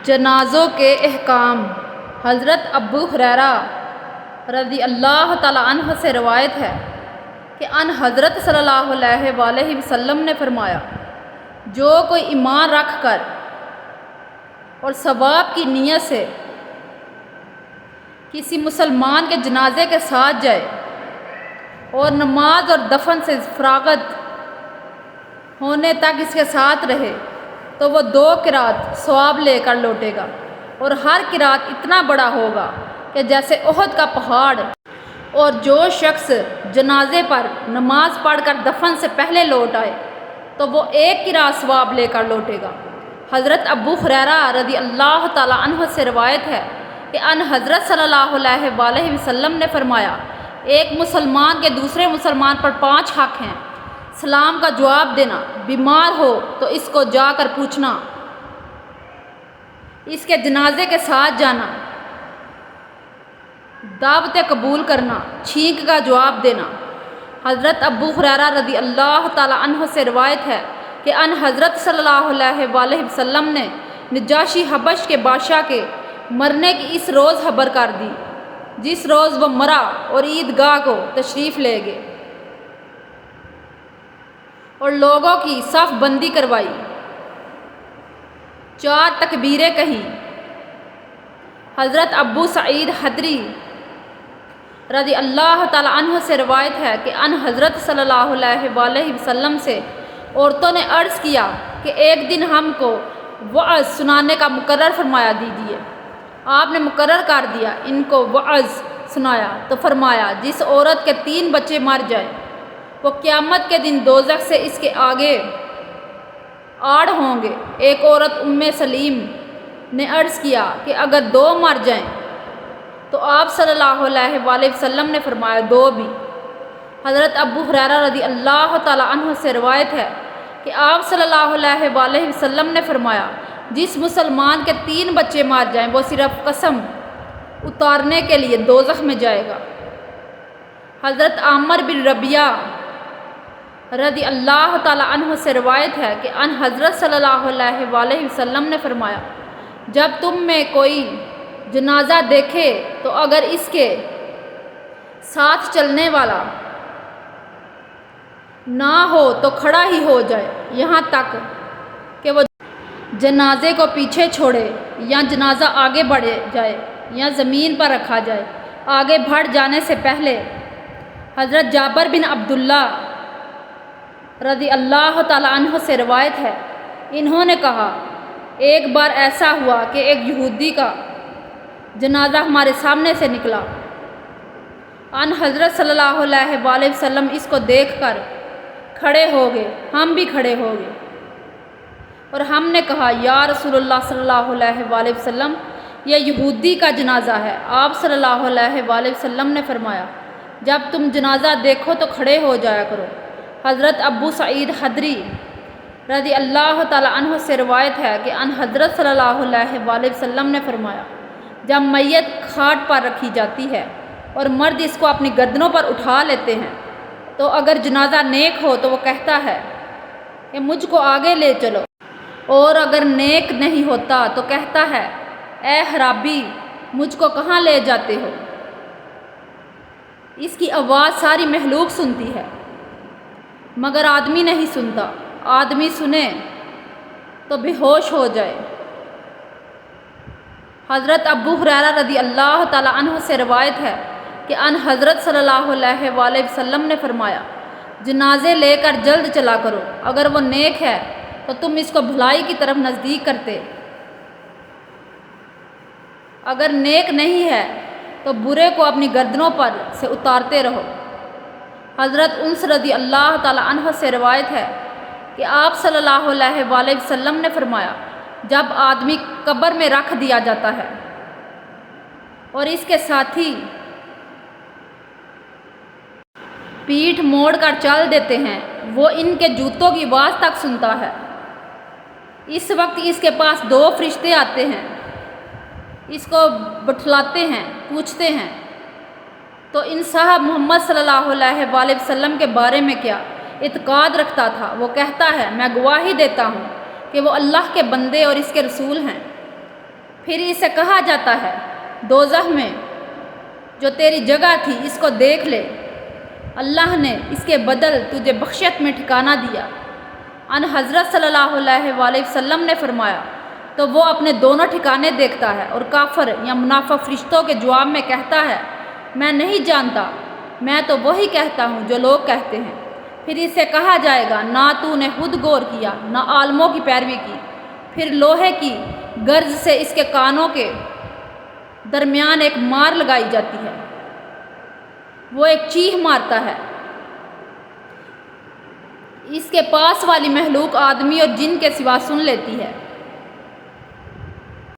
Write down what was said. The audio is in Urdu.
جنازوں کے احکام۔ حضرت ابو ہریرہ رضی اللہ تعالیٰ عنہ سے روایت ہے کہ ان حضرت صلی اللہ علیہ وآلہ وسلم نے فرمایا، جو کوئی ایمان رکھ کر اور ثواب کی نیت سے کسی مسلمان کے جنازے کے ساتھ جائے اور نماز اور دفن سے فراغت ہونے تک اس کے ساتھ رہے تو وہ 2 قرات ثواب لے کر لوٹے گا، اور ہر قرات اتنا بڑا ہوگا کہ جیسے احد کا پہاڑ۔ اور جو شخص جنازے پر نماز پڑھ کر دفن سے پہلے لوٹ آئے تو وہ 1 قرات ثواب لے کر لوٹے گا۔ حضرت ابو ہریرہ رضی اللہ تعالیٰ عنہ سے روایت ہے کہ ان حضرت صلی اللہ علیہ وآلہ وسلم نے فرمایا، ایک مسلمان کے دوسرے مسلمان پر 5 حق ہیں: سلام کا جواب دینا، بیمار ہو تو اس کو جا کر پوچھنا، اس کے جنازے کے ساتھ جانا، دعوت قبول کرنا، چھینک کا جواب دینا۔ حضرت ابو ہریرہ رضی اللہ تعالیٰ عنہ سے روایت ہے کہ ان حضرت صلی اللہ علیہ وآلہ وسلم نے نجاشی حبش کے بادشاہ کے مرنے کی اس روز خبر کر دی جس روز وہ مرا، اور عیدگاہ کو تشریف لے گئے اور لوگوں کی صف بندی کروائی، 4 تکبیریں کہیں۔ حضرت ابو سعید خدری رضی اللہ تعالیٰ عنہ سے روایت ہے کہ ان حضرت صلی اللہ علیہ وآلہ وسلم سے عورتوں نے عرض کیا کہ ایک دن ہم کو وعظ سنانے کا مقرر فرمایا دیجیے۔ آپ نے مقرر کر دیا، ان کو وعظ سنایا تو فرمایا، جس عورت کے 3 بچے مر جائیں وہ قیامت کے دن دوزخ سے اس کے آگے آڑ ہوں گے۔ ایک عورت ام سلیم نے عرض کیا کہ اگر 2 مر جائیں تو آپ صلی اللہ علیہ وآلہ وسلم نے فرمایا 2 بھی۔ حضرت ابو ہریرہ رضی اللہ تعالیٰ عنہ سے روایت ہے کہ آپ صلی اللہ علیہ وآلہ وسلم نے فرمایا، جس مسلمان کے 3 بچے مر جائیں وہ صرف قسم اتارنے کے لیے دوزخ میں جائے گا۔ حضرت عامر بن ربیعہ رضی اللہ تعالیٰ عنہ سے روایت ہے کہ ان حضرت صلی اللہ علیہ وآلہ وسلم نے فرمایا، جب تم میں کوئی جنازہ دیکھے تو اگر اس کے ساتھ چلنے والا نہ ہو تو کھڑا ہی ہو جائے، یہاں تک کہ وہ جنازے کو پیچھے چھوڑے یا جنازہ آگے بڑھ جائے یا زمین پر رکھا جائے۔ آگے بڑھ جانے سے پہلے حضرت جابر بن عبداللہ رضی اللہ تعالیٰ عنہ سے روایت ہے، انہوں نے کہا، ایک بار ایسا ہوا کہ ایک یہودی کا جنازہ ہمارے سامنے سے نکلا۔ ان حضرت صلی اللہ علیہ وآلہ وسلم اس کو دیکھ کر کھڑے ہو گئے، ہم بھی کھڑے ہو گئے، اور ہم نے کہا، یا رسول اللہ صلی اللہ علیہ وآلہ وسلم، یہ یہودی کا جنازہ ہے۔ آپ صلی اللہ علیہ وآلہ وسلم نے فرمایا، جب تم جنازہ دیکھو تو کھڑے ہو جایا کرو۔ حضرت ابو سعید خدری رضی اللہ تعالیٰ عنہ سے روایت ہے کہ ان حضرت صلی اللہ علیہ وآلہ وسلم نے فرمایا، جب میت کھاٹ پر رکھی جاتی ہے اور مرد اس کو اپنی گردنوں پر اٹھا لیتے ہیں تو اگر جنازہ نیک ہو تو وہ کہتا ہے کہ مجھ کو آگے لے چلو، اور اگر نیک نہیں ہوتا تو کہتا ہے، اے خرابی، مجھ کو کہاں لے جاتے ہو۔ اس کی آواز ساری مخلوق سنتی ہے مگر آدمی نہیں سنتا، آدمی سنے تو بے ہوش ہو جائے۔ حضرت ابو ہریرہ رضی اللہ تعالیٰ عنہ سے روایت ہے کہ ان حضرت صلی اللہ علیہ وآلہ وسلم نے فرمایا، جنازے لے کر جلد چلا کرو، اگر وہ نیک ہے تو تم اس کو بھلائی کی طرف نزدیک کرتے، اگر نیک نہیں ہے تو برے کو اپنی گردنوں پر سے اتارتے رہو۔ حضرت انس رضی اللہ تعالیٰ عنہ سے روایت ہے کہ آپ صلی اللہ علیہ وآلہ وسلم نے فرمایا، جب آدمی قبر میں رکھ دیا جاتا ہے اور اس کے ساتھی پیٹھ موڑ کر چل دیتے ہیں، وہ ان کے جوتوں کی آواز تک سنتا ہے۔ اس وقت اس کے پاس 2 فرشتے آتے ہیں، اس کو بٹھلاتے ہیں، پوچھتے ہیں، تو ان صاحب محمد صلی اللہ علیہ وآلہ وسلم کے بارے میں کیا اعتقاد رکھتا تھا؟ وہ کہتا ہے، میں گواہی دیتا ہوں کہ وہ اللہ کے بندے اور اس کے رسول ہیں۔ پھر اسے کہا جاتا ہے دوزخ میں جو تیری جگہ تھی اس کو دیکھ لے، اللہ نے اس کے بدل تجھے بخشت میں ٹھکانہ دیا۔ ان حضرت صلی اللہ علیہ وآلہ وسلم نے فرمایا تو وہ اپنے دونوں ٹھکانے دیکھتا ہے اور کافر یا منافق فرشتوں کے جواب میں کہتا ہے میں نہیں جانتا، میں تو وہی کہتا ہوں جو لوگ کہتے ہیں۔ پھر اسے کہا جائے گا نہ تو نے خود غور کیا نہ عالموں کی پیروی کی۔ پھر لوہے کی گرز سے اس کے کانوں کے درمیان ایک مار لگائی جاتی ہے، وہ ایک چیخ مارتا ہے، اس کے پاس والی مخلوق آدمی اور جن کے سوا سن لیتی ہے۔